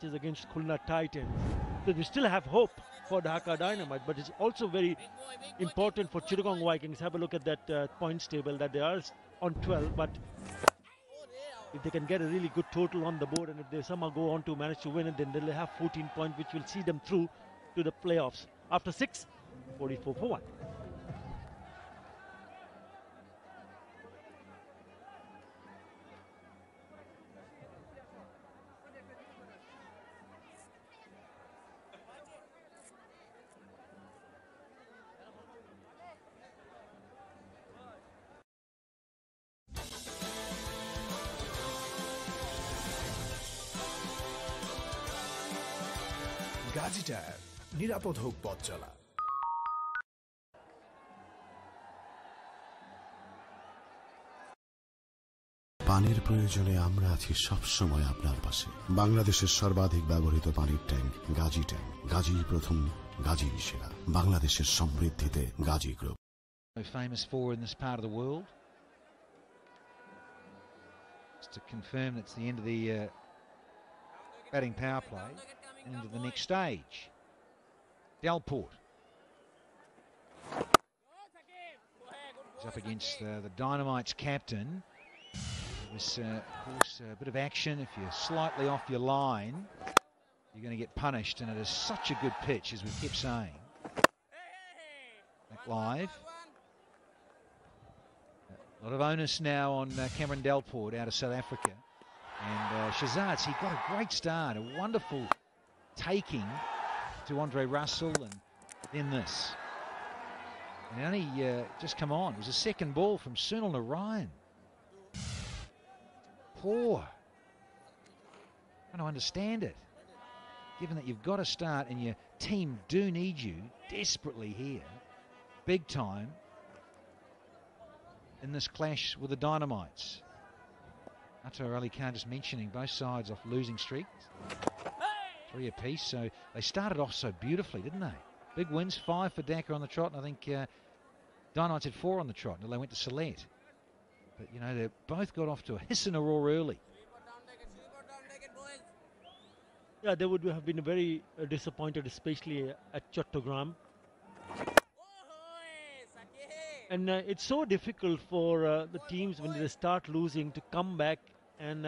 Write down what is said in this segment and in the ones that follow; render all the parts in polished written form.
matches against Khulna Titans. So they still have hope for Dhaka Dynamite, but it's also very important for Chittagong Vikings. Have a look at that points table, that they are on 12, but if they can get a really good total on the board, and if they somehow go on to manage to win it, then they'll have 14 points, which will see them through to the playoffs. After 6, 44 for 1. Gazi tyre, নিরাপদ হোক পথ চলা। পানির প্রয়োজনে আমরা আছি সবসময় আপনার পাশে। বাংলাদেশের সর্বাধিক ব্যবহৃত পানির ট্যাঙ্ক গাজী ট্যাঙ্ক। গাজীর প্রথম, গাজীর সেরা। বাংলাদেশের সমৃদ্ধিতে Gazi group. Famous for in this part of the world. Just to confirm that's the end of the batting power play and into the next stage. Delport is up against the Dynamites captain. It was, of course, a bit of action. If you're slightly off your line, you're going to get punished, and it is such a good pitch, as we kept saying. Back live. A lot of onus now on Cameron Delport out of South Africa. And Shahzad's, he got a great start, a wonderful taking to Andre Russell, and then this. And it only just come on. It was a second ball from Sunil Narayan. Poor. I don't understand it. Given that you've got to start and your team do need you desperately here, big time, in this clash with the Dynamites. Atar Ali Khan just mentioning both sides off losing streaks. 3 apiece, so they started off so beautifully, didn't they? Big wins, 5 for Dhaka on the trot, and I think Dynamites had 4 on the trot until they went to Sylhet. But, you know, they both got off to a hiss and a roar early. Yeah, they would have been very disappointed, especially at Chittagong. And it's so difficult for the teams when they start losing to come back and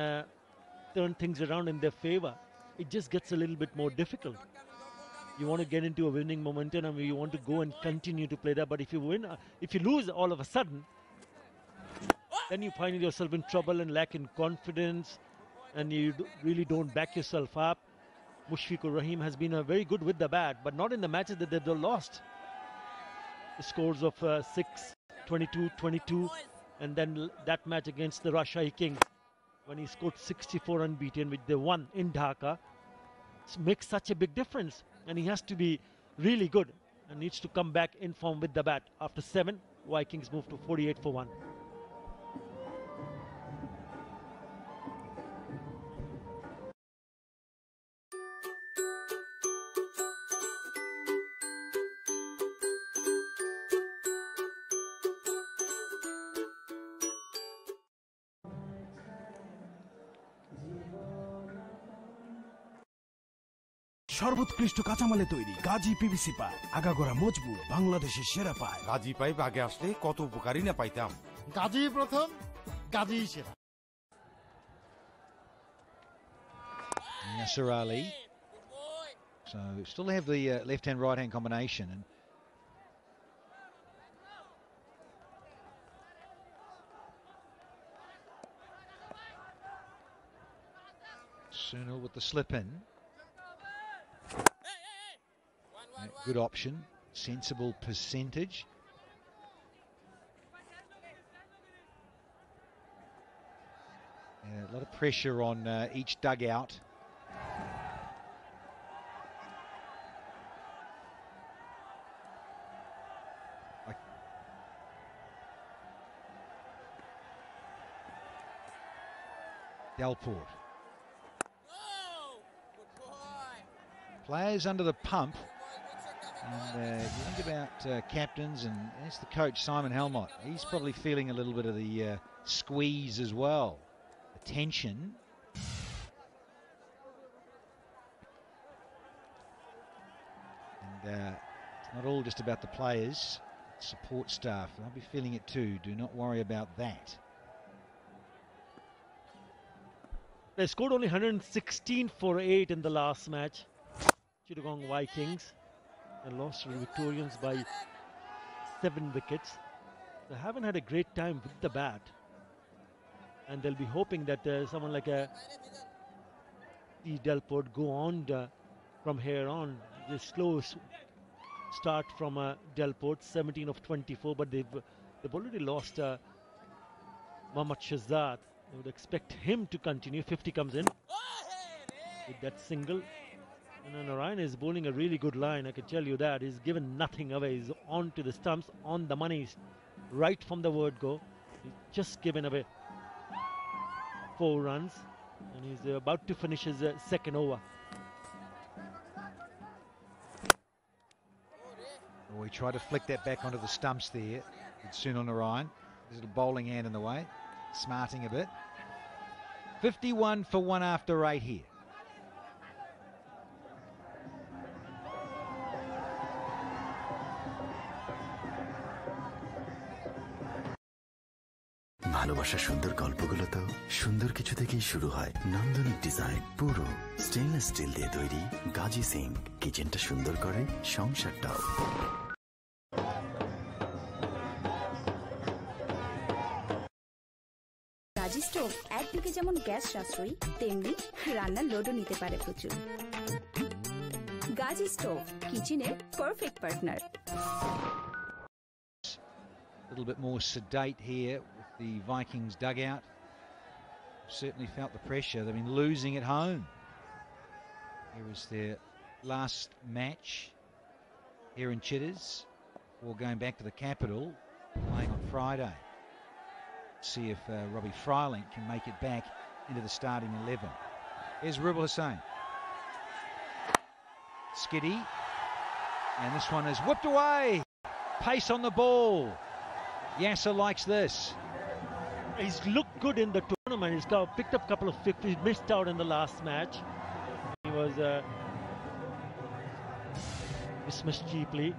turn things around in their favor. It just gets a little bit more difficult. You want to get into a winning momentum and you want to go and continue to play that. But if you win, if you lose all of a sudden, then you find yourself in trouble and lack in confidence, and you really don't back yourself up. Mushfiqur Rahim has been very good with the bat, but not in the matches that they've lost. The scores of 6, 22, 22, and then that match against the Rajshahi Kings when he scored 64 unbeaten, which they won in Dhaka. It makes such a big difference, and he has to be really good and needs to come back in form with the bat. After 7, Vikings move to 48 for 1. সর্বোৎকৃষ্ট কাঁচামালে তৈরি Gazi PVC pipe, আগাগোড়া মজবুত, বাংলাদেশের সেরা pipe. Gazi pipe আগে আসলে কত উপকারী না পাইতাম। গাজী প্রথম, গাজী সেরা। Nasser Ali. So still have the left-hand, right-hand combination, and Sunil with the slip in. Good option, sensible percentage. A lot of pressure on each dugout. Delport. Players under the pump. And you think about captains, and that's the coach, Simon Helmott. He's probably feeling a little bit of the squeeze as well. The tension. it's not all just about the players, support staff. They'll be feeling it too. Do not worry about that. They scored only 116 for 8 in the last match. Chittagong Vikings. They lost to the Victorians by 7 wickets. They haven't had a great time with the bat. And they'll be hoping that someone like Steve Delport go on from here on. The slow start from Delport, 17 of 24, but they've already lost Mohammad Shahzad. I would expect him to continue. 50 comes in with that single. And Narayan is bowling a really good line, I can tell you that. He's given nothing away. He's on to the stumps, on the money, right from the word go. He's just given away 4 runs. And he's about to finish his second over. Well, we try to flick that back onto the stumps there with Sunil Narayan. His little bowling hand in the way. Smarting a bit. 51 for 1 after 8 here. ভালোবাসা সুন্দর গল্পগুলো তো সুন্দর কিছু থেকেই শুরু হয়। নান্দনিক ডিজাইন, পুরো স্টেনলেস স্টিল দিয়ে তৈরি গাজি সিং কিচেনটা সুন্দর করে সংসারটাও। গাজি স্টোভ একদিকে যেমন গ্যাস সাশ্রয়ী, তেমনি রান্নার লোডও নিতে পারে প্রচুর। গাজি স্টোভ কিচেনের perfect partner. A little bit more sedate here with the Vikings dugout. Certainly felt the pressure. They've been losing at home. Here is their last match here in Chitters before going back to the capital, playing on Friday. See if Robbie Freiling can make it back into the starting 11. Here's Rubal Hussain. Skiddy. And this one is whipped away. Pace on the ball. Yasser likes this. He's looked good in the tournament. He's picked up a couple of 50s. He missed out in the last match. He was dismissed cheaply.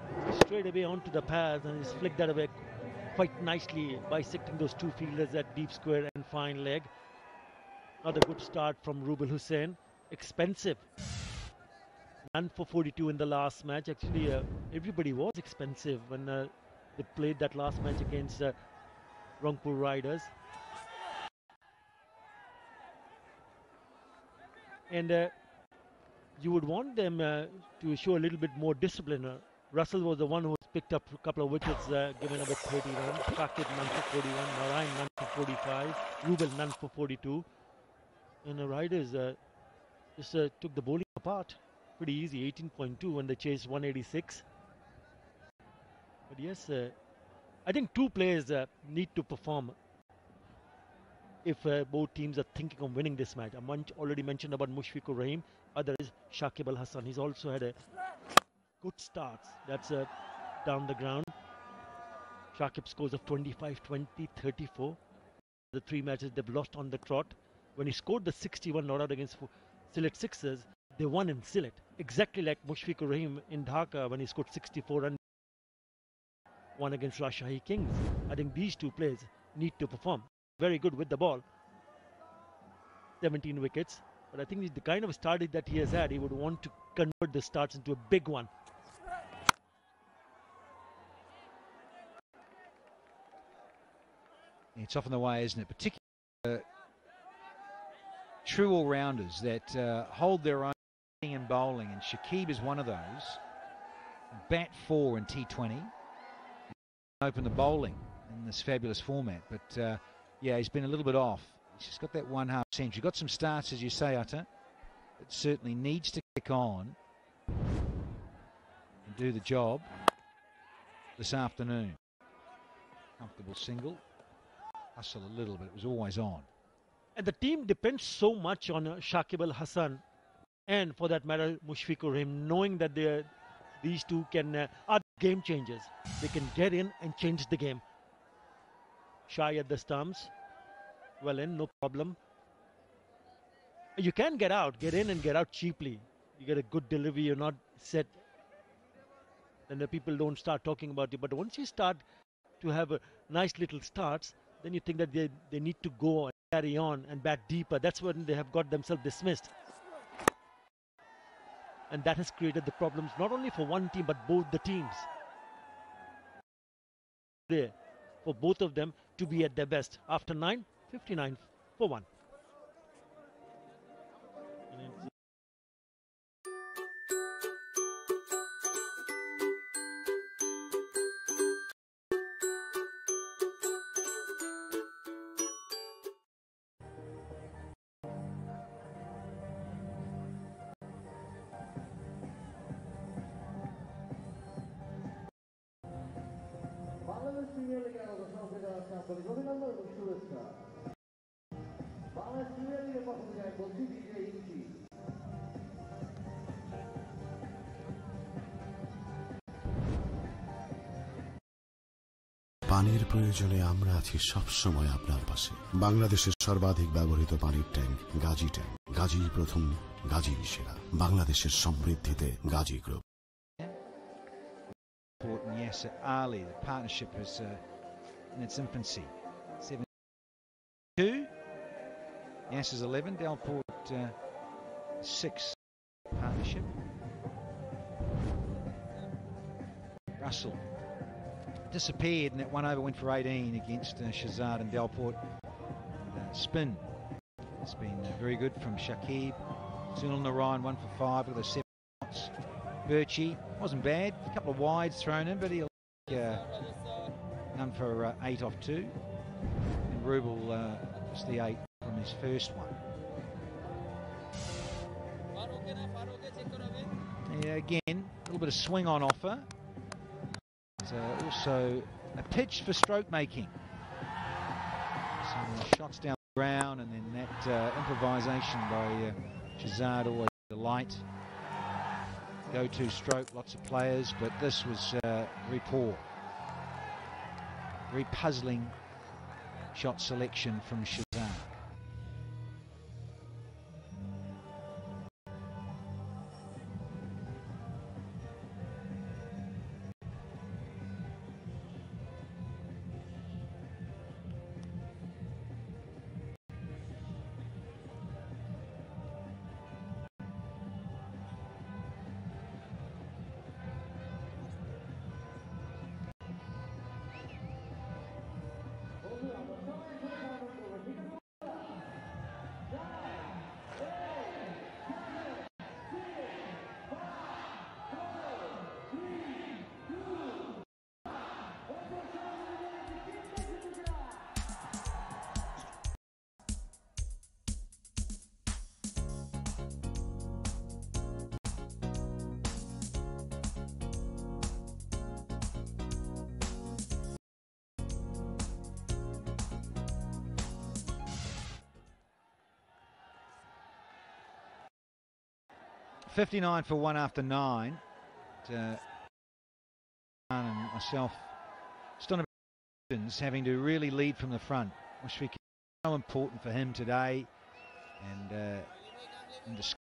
Straight away onto the path, and he's flicked that away quite nicely, bisecting those 2 fielders at deep square and fine leg. Another good start from Rubal Hussain. Expensive. None for 42 in the last match. Actually, everybody was expensive when they played that last match against Rangpur Riders. And you would want them to show a little bit more discipline. Russell was the one who picked up a couple of wickets, given away 30 runs. Shakib none for 41, Narayan none for 45, Rubal none for 42. And the Riders just took the bowling apart. Pretty easy, 18.2 when they chased 186. But yes, I think 2 players need to perform if both teams are thinking of winning this match. I already mentioned about Mushfiqur Rahim. Other is Shakib Al Hasan. He's also had a good start. That's down the ground. Shakib scores of 25, 20, 34. The 3 matches they've lost on the trot. When he scored the 61 not out against Sylhet Sixers, they won in Sylhet. Exactly like Mushfiqur Rahim in Dhaka when he scored 64 and won against Rajshahi Kings. I think these 2 players need to perform. Very good with the ball. 17 wickets. But I think the kind of start that he has had, he would want to convert the starts into a big one. It's often the way, isn't it? Particularly true all-rounders that hold their own and bowling, and Shakib is one of those. Bat 4 in T20. Open the bowling in this fabulous format, but yeah, he's been a little bit off. He's just got that 1/2 century. Got some starts, as you say, Atta, but certainly needs to kick on and do the job this afternoon. Comfortable single. Hustle a little, but it was always on. And the team depends so much on Shakib Al Hasan and, for that matter, Mushfiqur Rahim, knowing that these 2 are game changers. They can get in and change the game. Shy at the stumps. Well in, no problem. You can get in and get out cheaply. You get a good delivery, you're not set then the people don't start talking about you. But once you start to have a nice little starts, then you think that they need to go and carry on and bat deeper. That's when they have got themselves dismissed. And that has created the problems not only for one team but both the teams. There for both of them to be at their best. After 9, 59 for 1. পানির প্রয়োজনে আমরা আছি সব সময় আপনার পাশে। বাংলাদেশের সর্বাধিক ব্যবহৃত পানির ট্যাঙ্ক গাজী ট্যাঙ্ক। গাজী প্রথম, গাজী সেরা। বাংলাদেশের সমৃদ্ধিতে Gazi group. Yes, Ali, the partnership is in its infancy. 7-2. Yes is 11. Delport 6 partnership. Russell disappeared and that one over went for 18 against Shazad and Delport. And, spin has been very good from Shakib. Sunil Narayan 1 for 5 with a 7 shots. Birchie wasn't bad, a couple of wides thrown in, but he'll none for 8 off 2. And Rubel was the 8 from his first one. Yeah, again, a little bit of swing on offer. Also a pitch for stroke making. Some shots down the ground and then that improvisation by Shazad, always delight. Go-to stroke, lots of players, but this was very poor. Very puzzling shot selection from Shazad. $59 for 1 after 9. And myself still having to really lead from the front. Wish we could. So important for him today, and in